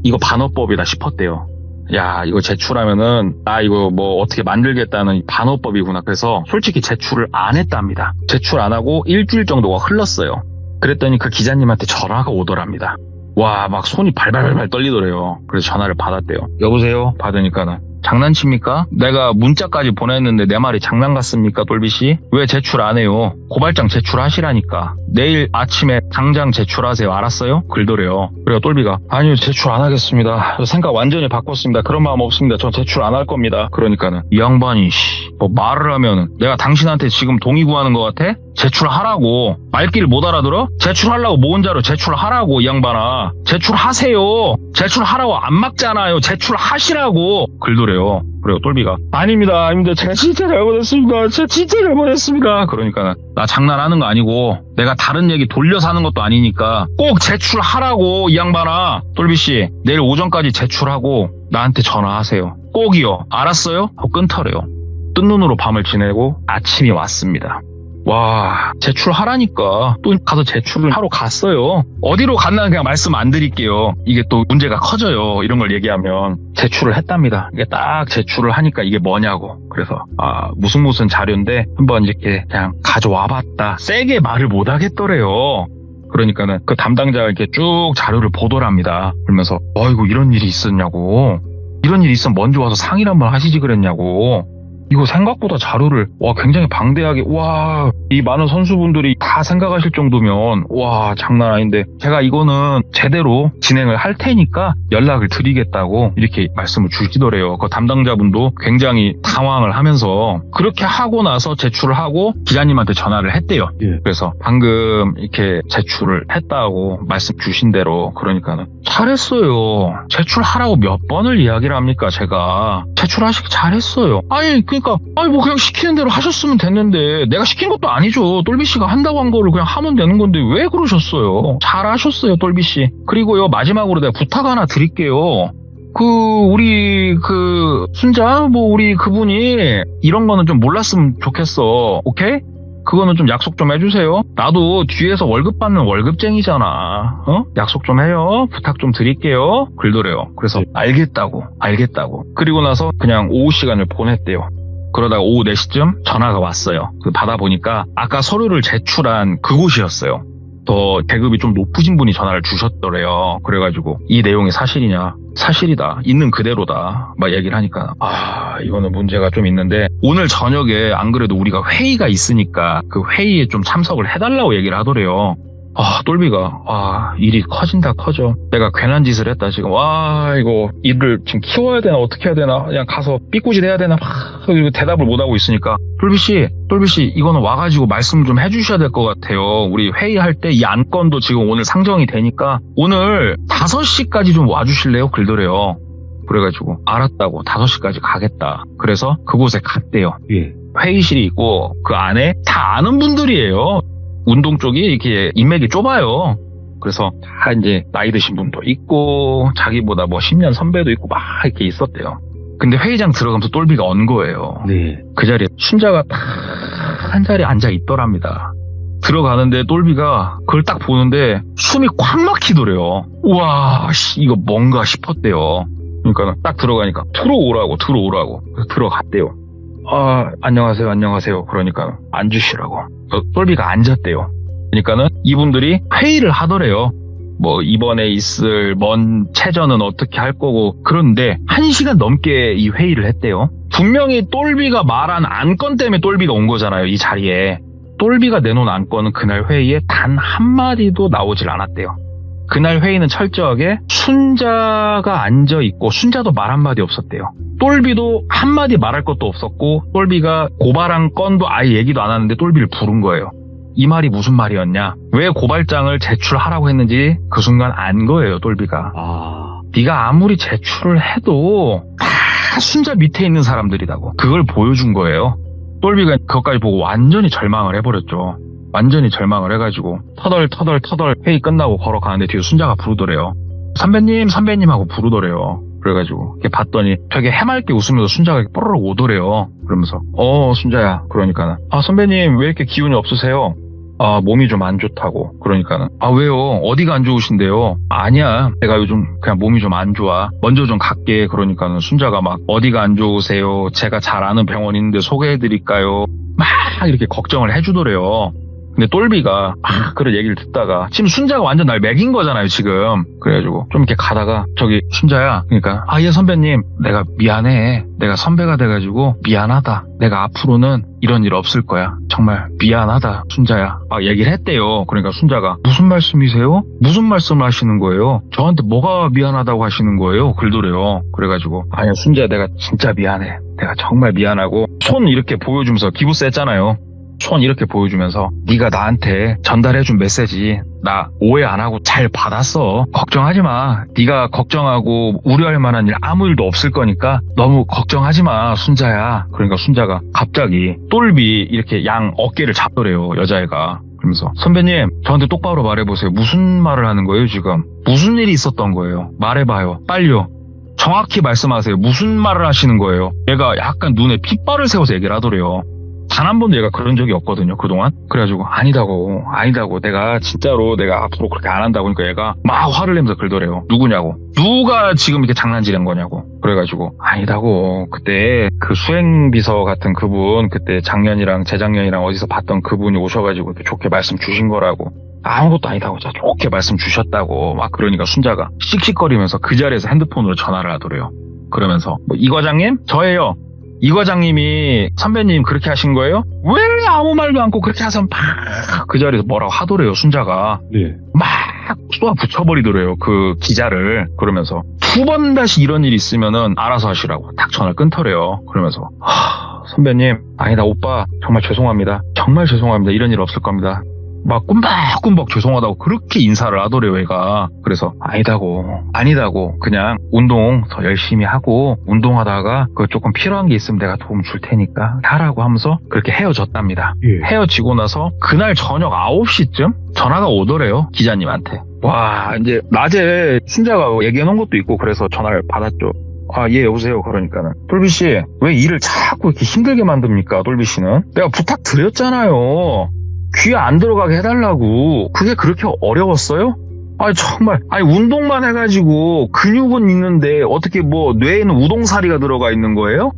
이거 반어법이다 싶었대요. 야 이거 제출하면은 이거 뭐 어떻게 만들겠다는 반어법이구나. 그래서 솔직히 제출을 안 했답니다. 제출 안 하고 일주일 정도가 흘렀어요. 그랬더니 그 기자님한테 전화가 오더랍니다. 와 막 손이 발발발발 떨리더래요. 그래서 전화를 받았대요. 여보세요? 받으니까는 장난칩니까? 내가 문자까지 보냈는데 내 말이 장난 같습니까? 똘비씨? 왜 제출 안 해요? 고발장 제출하시라니까. 내일 아침에 당장 제출하세요. 알았어요? 그러더래요. 그래서 똘비가 아니요 제출 안 하겠습니다. 저 생각 완전히 바꿨습니다. 그런 마음 없습니다. 저 제출 안 할 겁니다. 그러니까는 이 양반이 뭐 말을 하면은 내가 당신한테 지금 동의 구하는 것 같아? 제출하라고. 말귀를 못 알아들어? 제출하려고 모은 자료 제출하라고. 이 양반아 제출하세요. 제출하라고 안 막잖아요. 제출하시라고. 그러더래요. 그래요. 그래요. 똘비가 아닙니다. 제가 진짜 잘못했습니다. 제가 진짜 잘못했습니다. 그러니까 나 장난하는 거 아니고 내가 다른 얘기 돌려서 하는 것도 아니니까 꼭 제출하라고 이 양반아. 똘비씨 내일 오전까지 제출하고 나한테 전화하세요. 꼭이요. 알았어요? 하고 끊더래요. 뜬 눈으로 밤을 지내고 아침이 왔습니다. 와, 제출하라니까 또 가서 제출을 하러 갔어요. 어디로 갔나 그냥 말씀 안 드릴게요. 이게 또 문제가 커져요. 이런 걸 얘기하면. 제출을 했답니다. 이게 딱 제출을 하니까 이게 뭐냐고. 그래서 무슨 자료인데 한번 이렇게 그냥 가져와봤다. 세게 말을 못 하겠더래요. 그러니까는 그 담당자가 이렇게 쭉 자료를 보더랍니다. 그러면서 어이구 이런 일이 있었냐고. 이런 일이 있으면 먼저 와서 상의를 한번 하시지 그랬냐고. 이거 생각보다 자료를 굉장히 방대하게 이 많은 선수분들이 다 생각하실 정도면 장난 아닌데 제가 이거는 제대로 진행을 할 테니까 연락을 드리겠다고 이렇게 말씀을 주시더래요. 그 담당자분도 굉장히 당황을 하면서 그렇게 하고 나서 제출을 하고 기자님한테 전화를 했대요. 예. 그래서 방금 이렇게 제출을 했다고 말씀 주신 대로 그러니까는 잘했어요. 제출하라고 몇 번을 이야기를 합니까 제가. 제출하시기 잘했어요. 뭐 그냥 시키는 대로 하셨으면 됐는데 내가 시킨 것도 아니죠. 똘비씨가 한다고 한 거를 그냥 하면 되는 건데 왜 그러셨어요? 잘하셨어요 똘비씨. 그리고요 마지막으로 내가 부탁 하나 드릴게요. 우리 순자 우리 그분이 이런 거는 좀 몰랐으면 좋겠어. 오케이? 그거는 좀 약속 좀 해주세요. 나도 뒤에서 월급 받는 월급쟁이잖아. 약속 좀 해요. 부탁 좀 드릴게요. 그러더래요. 그래서 알겠다고. 그리고 나서 그냥 오후 시간을 보냈대요. 그러다가 오후 4시쯤 전화가 왔어요. 받아보니까 아까 서류를 제출한 그곳이었어요. 더 계급이 좀 높으신 분이 전화를 주셨더래요. 그래가지고 이 내용이 사실이냐? 사실이다. 있는 그대로다. 막 얘기를 하니까 이거는 문제가 좀 있는데 오늘 저녁에 안 그래도 우리가 회의가 있으니까 그 회의에 좀 참석을 해달라고 얘기를 하더래요. 똘비가 일이 커져. 내가 괜한 짓을 했다 지금. 이거 일을 지금 키워야 되나 어떻게 해야 되나 그냥 가서 삐꾸질 해야 되나 그리고 대답을 못 하고 있으니까 똘비씨 이거는 와가지고 말씀 좀 해주셔야 될 것 같아요. 우리 회의할 때 이 안건도 지금 오늘 상정이 되니까 오늘 5시까지 좀 와주실래요? 그러더래요. 그래가지고 알았다고 5시까지 가겠다. 그래서 그곳에 갔대요. 예. 회의실이 있고 그 안에 다 아는 분들이에요. 운동 쪽이 이렇게 인맥이 좁아요. 그래서 다 이제 나이 드신 분도 있고 자기보다 10년 선배도 있고 막 이렇게 있었대요. 근데 회의장 들어가면서 똘비가 언 거예요. 네. 그 자리에 순자가 딱 한 자리에 앉아 있더랍니다. 들어가는데 똘비가 그걸 딱 보는데 숨이 콱 막히더래요. 우와 이거 뭔가 싶었대요. 그러니까 딱 들어가니까 들어오라고 그래서 들어갔대요. 안녕하세요. 그러니까 앉으시라고. 똘비가 앉았대요. 그러니까는 이분들이 회의를 하더래요. 이번에 있을 체전은 어떻게 할 거고. 그런데 1시간 넘게 이 회의를 했대요. 분명히 똘비가 말한 안건 때문에 똘비가 온 거잖아요. 이 자리에. 똘비가 내놓은 안건은 그날 회의에 단 한마디도 나오질 않았대요. 그날 회의는 철저하게 순자가 앉아있고 순자도 말 한마디 없었대요. 똘비도 한마디 말할 것도 없었고 똘비가 고발한 건도 아예 얘기도 안 하는데 똘비를 부른 거예요. 이 말이 무슨 말이었냐? 왜 고발장을 제출하라고 했는지 그 순간 안 거예요. 똘비가. 네가 아무리 제출을 해도 다 순자 밑에 있는 사람들이라고. 그걸 보여준 거예요. 똘비가 그것까지 보고 완전히 절망을 해버렸죠. 완전히 절망을 해가지고 터덜 회의 끝나고 걸어가는데 뒤에 순자가 부르더래요. 선배님 하고 부르더래요. 그래가지고 이렇게 봤더니 되게 해맑게 웃으면서 순자가 뽀로록 오더래요. 그러면서 순자야. 그러니까는 선배님 왜 이렇게 기운이 없으세요? 몸이 좀 안 좋다고. 그러니까는 왜요? 어디가 안 좋으신데요? 아니야, 내가 요즘 그냥 몸이 좀 안 좋아. 먼저 좀 갈게. 그러니까는 순자가 막 어디가 안 좋으세요? 제가 잘 아는 병원 있는데 소개해드릴까요? 막 이렇게 걱정을 해주더래요. 근데 똘비가 그런 얘기를 듣다가 지금 순자가 완전 날 매긴 거잖아요 지금. 그래가지고 좀 이렇게 가다가 저기 순자야. 그러니까 예 선배님 내가 미안해. 내가 선배가 돼가지고 미안하다. 내가 앞으로는 이런 일 없을 거야. 정말 미안하다 순자야. 막 얘기를 했대요. 그러니까 순자가 무슨 말씀이세요? 무슨 말씀을 하시는 거예요? 저한테 뭐가 미안하다고 하시는 거예요? 그러더래요. 그래가지고 아니야 순자야 내가 진짜 미안해. 내가 정말 미안하고 손 이렇게 보여주면서 기부스 했잖아요. 손 이렇게 보여주면서 네가 나한테 전달해준 메시지 나 오해 안 하고 잘 받았어. 걱정하지 마. 네가 걱정하고 우려할 만한 일 아무 일도 없을 거니까 너무 걱정하지 마, 순자야. 그러니까 순자가 갑자기 똘비 이렇게 양 어깨를 잡더래요, 여자애가. 그러면서 선배님 저한테 똑바로 말해보세요. 무슨 말을 하는 거예요 지금? 무슨 일이 있었던 거예요? 말해봐요. 빨리요. 정확히 말씀하세요. 무슨 말을 하시는 거예요? 얘가 약간 눈에 핏발을 세워서 얘기를 하더래요. 단 한 번도 얘가 그런 적이 없거든요, 그동안. 그래가지고 아니다고 내가 진짜로 내가 앞으로 그렇게 안 한다고. 그러니까 얘가 막 화를 내면서 그러더래요. 누구냐고, 누가 지금 이렇게 장난질한 거냐고. 그래가지고 아니다고, 그때 그 수행비서 같은 그분, 그때 작년이랑 재작년이랑 어디서 봤던 그분이 오셔가지고 이렇게 좋게 말씀 주신 거라고. 아무것도 아니다고, 진짜 좋게 말씀 주셨다고 막. 그러니까 순자가 씩씩거리면서 그 자리에서 핸드폰으로 전화를 하더래요. 그러면서 이 과장님? 저예요. 이 과장님이 선배님 그렇게 하신 거예요? 왜 아무 말도 않고 그렇게 해서 막 그 자리에서 뭐라고 하더래요, 순자가. 네. 막 쏘아 붙여버리더래요, 그 기자를. 그러면서 2번 다시 이런 일이 있으면은 알아서 하시라고 딱 전화를 끊더래요. 그러면서 선배님, 아니다, 오빠 정말 죄송합니다. 정말 죄송합니다. 이런 일 없을 겁니다. 막 꿈벅꿈벅 죄송하다고 그렇게 인사를 하더래요, 얘가. 그래서 아니다고 그냥 운동 더 열심히 하고 운동하다가 그 조금 필요한 게 있으면 내가 도움 줄 테니까 하라고 하면서 그렇게 헤어졌답니다. 예. 헤어지고 나서 그날 저녁 9시쯤 전화가 오더래요, 기자님한테. 와, 이제 낮에 순자가 얘기해 놓은 것도 있고 그래서 전화를 받았죠. 아, 예, 여보세요. 그러니까는 똘비씨, 왜 일을 자꾸 이렇게 힘들게 만듭니까? 똘비씨는 내가 부탁드렸잖아요. 귀에 안 들어가게 해달라고. 그게 그렇게 어려웠어요? 아니 정말, 아니 운동만 해가지고 근육은 있는데 어떻게 뭐 뇌에는 우동사리가 들어가 있는 거예요?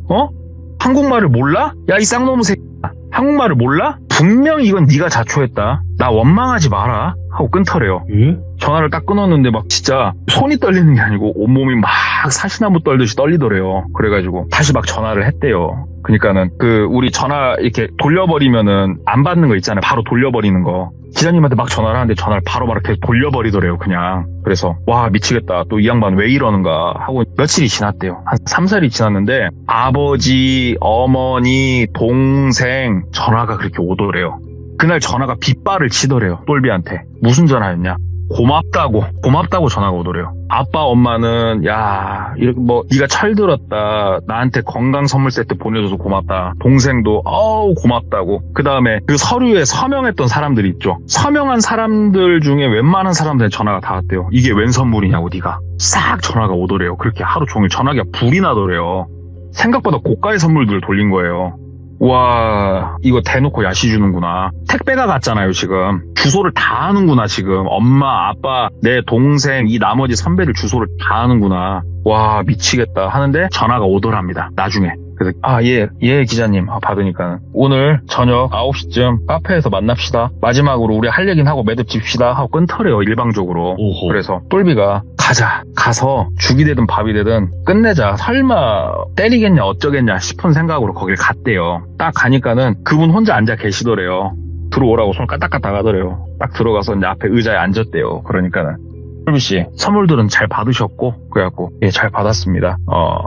한국말을 몰라? 야, 이 쌍놈의 새끼야, 한국말을 몰라? 분명 이건 네가 자초했다. 나 원망하지 마라 하고 끊더래요. 예? 전화를 딱 끊었는데 막 진짜 손이 떨리는 게 아니고 온몸이 막 사시나무 떨듯이 떨리더래요. 그래가지고 다시 막 전화를 했대요. 그러니까는 그 우리 전화 이렇게 돌려버리면은 안 받는 거 있잖아요. 바로 돌려버리는 거. 기자님한테 막 전화를 하는데 전화를 바로 이렇게 돌려버리더래요, 그냥. 그래서 와, 미치겠다. 또 이 양반 왜 이러는가 하고 며칠이 지났대요. 한 3-4일이 지났는데 아버지, 어머니, 동생 전화가 그렇게 오더래요. 그날 전화가 빗발을 치더래요, 똘비한테. 무슨 전화였냐? 고맙다고 전화가 오더래요. 아빠 엄마는 야, 이렇게 뭐 네가 철들었다, 나한테 건강 선물 세트 보내줘서 고맙다. 동생도 고맙다고. 그 다음에 그 서류에 서명했던 사람들이 있죠. 서명한 사람들 중에 웬만한 사람들의 전화가 다 왔대요. 이게 웬 선물이냐고, 네가. 싹 전화가 오더래요. 그렇게 하루 종일 전화기가 불이 나더래요. 생각보다 고가의 선물들을 돌린 거예요. 와, 이거 대놓고 야시 주는구나. 택배가 갔잖아요, 지금. 주소를 다 아는구나, 지금. 엄마, 아빠, 내 동생, 이 나머지 선배들 주소를 다 아는구나. 와, 미치겠다 하는데 전화가 오더랍니다, 나중에. 그래서 예 기자님 받으니까 오늘 저녁 9시쯤 카페에서 만납시다. 마지막으로 우리 할 얘기는 하고 매듭 집시다 하고 끊더래요, 일방적으로. 오호. 그래서 똘비가 가서 죽이 되든 밥이 되든 끝내자, 설마 때리겠냐 어쩌겠냐 싶은 생각으로 거길 갔대요. 딱 가니까는 그분 혼자 앉아 계시더래요. 들어오라고 손 까딱까딱 하더래요. 딱 들어가서 이제 앞에 의자에 앉았대요. 그러니까는 똘비씨, 선물들은 잘 받으셨고? 그래갖고 예, 잘 받았습니다.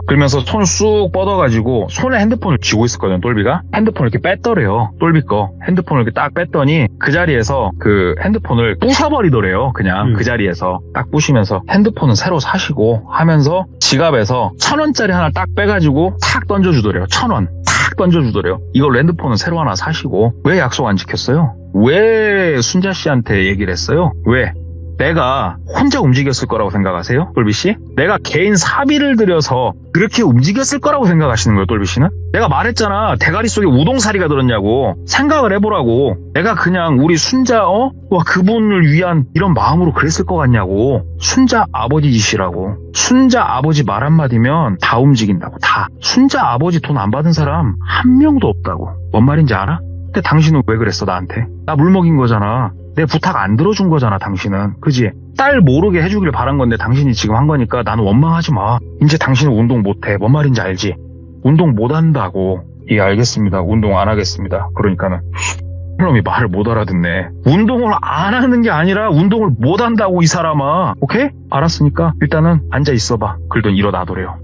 그러면서 손을 쑥 뻗어가지고 손에 핸드폰을 쥐고 있었거든요, 똘비가. 핸드폰을 이렇게 뺐더래요, 똘비 거. 핸드폰을 이렇게 딱 뺐더니 그 자리에서 그 핸드폰을 부숴버리더래요, 그냥. 그 자리에서 딱 부시면서 핸드폰은 새로 사시고 하면서 지갑에서 1,000원짜리 하나 딱 빼가지고 탁 던져주더래요. 1,000원 탁 던져주더래요. 이걸로 핸드폰은 새로 하나 사시고. 왜 약속 안 지켰어요? 왜 순자씨한테 얘기를 했어요? 왜? 내가 혼자 움직였을 거라고 생각하세요, 똘비씨? 내가 개인 사비를 들여서 그렇게 움직였을 거라고 생각하시는 거예요, 똘비씨는? 내가 말했잖아, 대가리 속에 우동사리가 들었냐고. 생각을 해보라고. 내가 그냥 우리 순자 그분을 위한 이런 마음으로 그랬을 것 같냐고. 순자 아버지 짓이라고. 순자 아버지 말 한마디면 다 움직인다고, 다. 순자 아버지 돈 안 받은 사람 한 명도 없다고. 뭔 말인지 알아? 근데 당신은 왜 그랬어, 나한테? 나 물 먹인 거잖아. 내 부탁 안 들어준 거잖아, 당신은. 그지? 딸 모르게 해주길 바란 건데 당신이 지금 한 거니까 나는 원망하지 마. 이제 당신은 운동 못해. 뭔 말인지 알지? 운동 못한다고. 예, 알겠습니다. 운동 안 하겠습니다. 그러니까는 그놈이 말을 못 알아듣네. 운동을 안 하는 게 아니라 운동을 못 한다고, 이 사람아. 오케이? 알았으니까 일단은 앉아 있어봐. 그러더니 일어나더래요.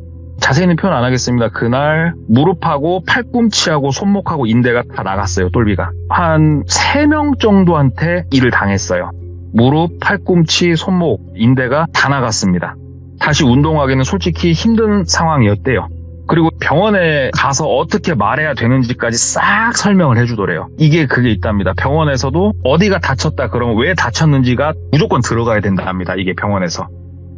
자세히는 표현 안 하겠습니다. 그날 무릎하고 팔꿈치하고 손목하고 인대가 다 나갔어요. 똘비가. 한 3명 정도한테 일을 당했어요. 무릎, 팔꿈치, 손목, 인대가 다 나갔습니다. 다시 운동하기는 솔직히 힘든 상황이었대요. 그리고 병원에 가서 어떻게 말해야 되는지까지 싹 설명을 해주더래요. 그게 있답니다. 병원에서도 어디가 다쳤다 그러면 왜 다쳤는지가 무조건 들어가야 된다 합니다. 이게 병원에서.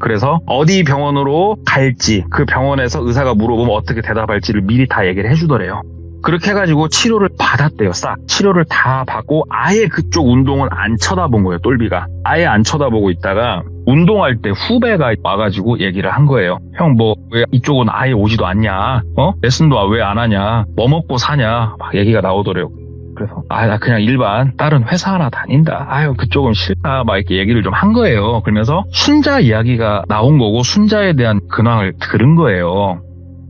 그래서 어디 병원으로 갈지 그 병원에서 의사가 물어보면 어떻게 대답할지를 미리 다 얘기를 해주더래요. 그렇게 해가지고 치료를 받았대요. 싹 치료를 다 받고 아예 그쪽 운동을 안 쳐다본 거예요. 똘비가 아예 안 쳐다보고 있다가 운동할 때 후배가 와가지고 얘기를 한 거예요. 형 뭐 왜 이쪽은 아예 오지도 않냐, 레슨도 왜 안 하냐, 뭐 먹고 사냐, 막 얘기가 나오더래요. 그래서 나 그냥 일반 다른 회사 하나 다닌다, 그쪽은 싫다, 막 이렇게 얘기를 좀 한 거예요. 그러면서 순자 이야기가 나온 거고 순자에 대한 근황을 들은 거예요.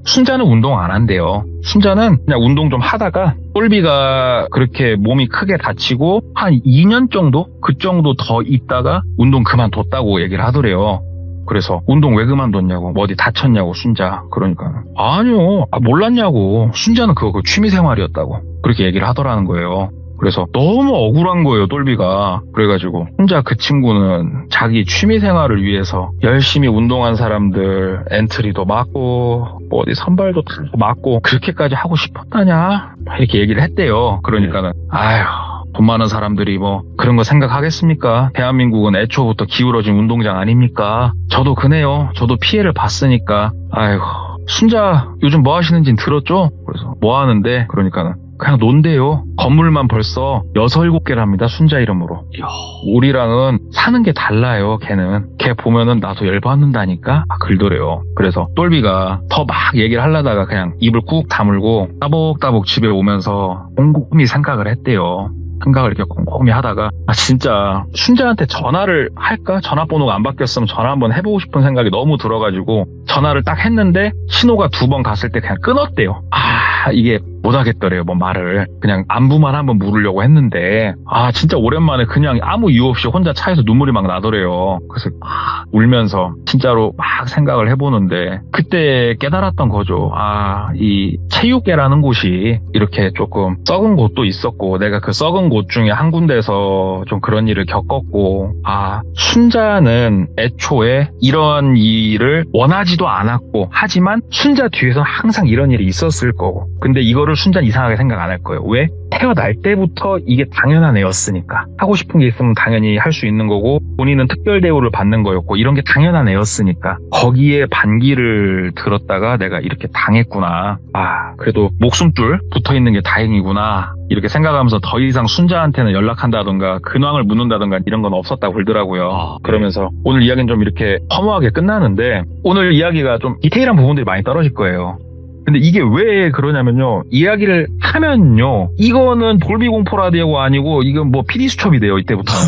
순자는 운동 안 한대요. 순자는 그냥 운동 좀 하다가 똘비가 그렇게 몸이 크게 다치고 한 2년 정도? 그 정도 더 있다가 운동 그만뒀다고 얘기를 하더래요. 그래서 운동 왜 그만뒀냐고, 뭐 어디 다쳤냐고 순자. 그러니까 아니요, 몰랐냐고, 순자는 그거 취미생활이었다고 그렇게 얘기를 하더라는 거예요. 그래서 너무 억울한 거예요, 똘비가. 그래가지고 혼자 그 친구는 자기 취미생활을 위해서 열심히 운동한 사람들 엔트리도 맞고 뭐 어디 선발도 다 맞고 그렇게까지 하고 싶었다냐 이렇게 얘기를 했대요. 그러니까는 돈 많은 사람들이 뭐 그런 거 생각하겠습니까? 대한민국은 애초부터 기울어진 운동장 아닙니까? 저도 그네요. 저도 피해를 봤으니까. 순자 요즘 뭐 하시는지는 들었죠? 그래서 뭐 하는데? 그러니까는 그냥 논대요. 건물만 벌써 6, 7개를 합니다. 순자 이름으로. 우리랑은 사는 게 달라요. 걔 보면은 나도 열받는다니까 막 글더래요. 그래서 똘비가 더 막 얘기를 하려다가 그냥 입을 꾹 다물고 따복따복 집에 오면서 곰곰이 생각을 했대요. 생각을 이렇게 곰곰이 하다가 진짜 순자한테 전화를 할까? 전화번호가 안 바뀌었으면 전화 한번 해보고 싶은 생각이 너무 들어가지고 전화를 딱 했는데 신호가 2번 갔을 때 그냥 끊었대요. 이게 못하겠더래요. 뭐 말을 그냥 안부만 한번 물으려고 했는데 진짜 오랜만에 그냥 아무 이유 없이 혼자 차에서 눈물이 막 나더래요. 그래서 울면서 진짜로 막 생각을 해보는데 그때 깨달았던 거죠. 이 체육계라는 곳이 이렇게 조금 썩은 곳도 있었고 내가 그 썩은 곳 중에 한 군데서 좀 그런 일을 겪었고 순자는 애초에 이런 일을 원하지도 않았고 하지만 순자 뒤에서 항상 이런 일이 있었을 거고 근데 이거를 순자는 이상하게 생각 안 할 거예요. 왜? 태어날 때부터 이게 당연한 애였으니까. 하고 싶은 게 있으면 당연히 할 수 있는 거고 본인은 특별 대우를 받는 거였고 이런 게 당연한 애였으니까 거기에 반기를 들었다가 내가 이렇게 당했구나. 그래도 목숨줄 붙어있는 게 다행이구나. 이렇게 생각하면서 더 이상 순자한테는 연락한다던가 근황을 묻는다던가 이런 건 없었다고 그러더라고요. 그러면서 오늘 이야기는 좀 이렇게 허무하게 끝나는데 오늘 이야기가 좀 디테일한 부분들이 많이 떨어질 거예요. 근데 이게 왜 그러냐면요. 이야기를 하면요. 이거는 돌비 공포 라디오가 아니고 이건 뭐 PD 수첩이 돼요. 이때부터는.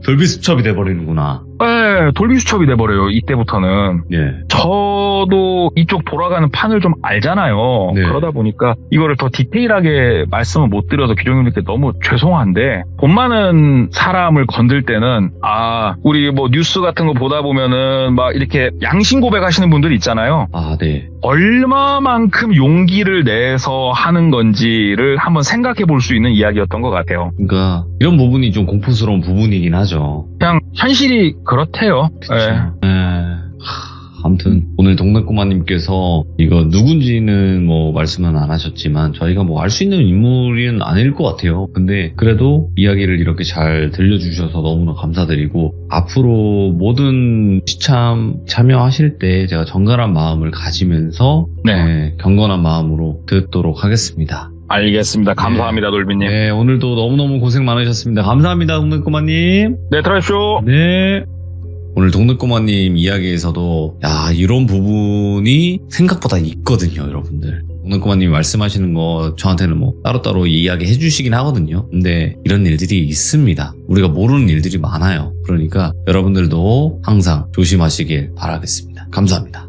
돌비 수첩이 돼버리는구나. 네, 돌비 수첩이 돼버려요. 이때부터는. 저도 이쪽 돌아가는 판을 좀 알잖아요. 그러다 보니까 이거를 더 디테일하게 말씀을 못 드려서 귀종님들께 너무 죄송한데 돈 많은 사람을 건들 때는 우리 뭐 뉴스 같은 거 보다 보면은 막 이렇게 양심 고백하시는 분들이 있잖아요. 네. 얼마만큼 용기를 내서 하는 건지를 한번 생각해 볼 수 있는 이야기였던 것 같아요. 그러니까 이런 부분이 좀 공포스러운 부분이긴 하죠. 그냥 현실이 그렇대요. 아무튼 오늘 동네꼬마님께서 이거 누군지는 뭐 말씀은 안 하셨지만 저희가 뭐 알 수 있는 인물은 아닐 것 같아요. 근데 그래도 이야기를 이렇게 잘 들려주셔서 너무나 감사드리고 앞으로 모든 시참 참여하실 때 제가 정갈한 마음을 가지면서 경건한 마음으로 듣도록 하겠습니다. 알겠습니다. 감사합니다. 돌비님. 네, 오늘도 너무너무 고생 많으셨습니다. 감사합니다. 동네꼬마님. 네, 들어가십시오. 네. 오늘 동네꼬마님 이야기에서도 이런 부분이 생각보다 있거든요, 여러분들. 동네꼬마님이 말씀하시는 거 저한테는 뭐 따로따로 이야기 해주시긴 하거든요. 근데 이런 일들이 있습니다. 우리가 모르는 일들이 많아요. 그러니까 여러분들도 항상 조심하시길 바라겠습니다. 감사합니다.